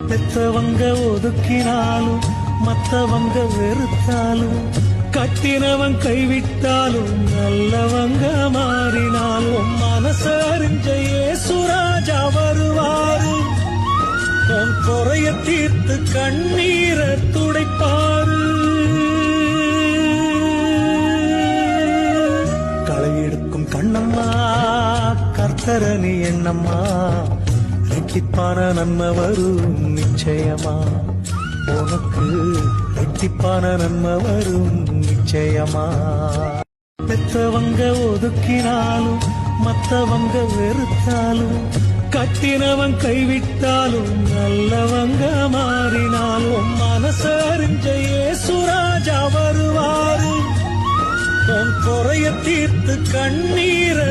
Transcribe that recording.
பெத்தவங்க ஒதுக்கினாலும் மத்தவங்க வெறுத்தாலும் கட்டினவன் கைவிட்டாலும் நல்லவங்க மாறினாலும் மனசறிஞ்ச இயேசுராஜா வருவாரு உன் குறைய தீர்த்து கண்ணீரை துடைப்பாரு. களை எடுக்கும் கண்ணம்மா கர்த்தரணி எண்ணம்மா ரெட்டிப்பான நன்மை வரும் நிச்சயமா உனக்கு ரெட்டிப்பான நன்மை வரும் நிச்சயமா. பெத்தவங்க ஒதுக்கினாலும் மத்தவங்க வெறுத்தாலும் கட்டினவன் கைவிட்டாலும் நல்லவங்க மாறினாலும் மனசறிஞ்ச இயேசுராஜா வருவாரு உன் குறைய தீர்த்து கண்ணீரை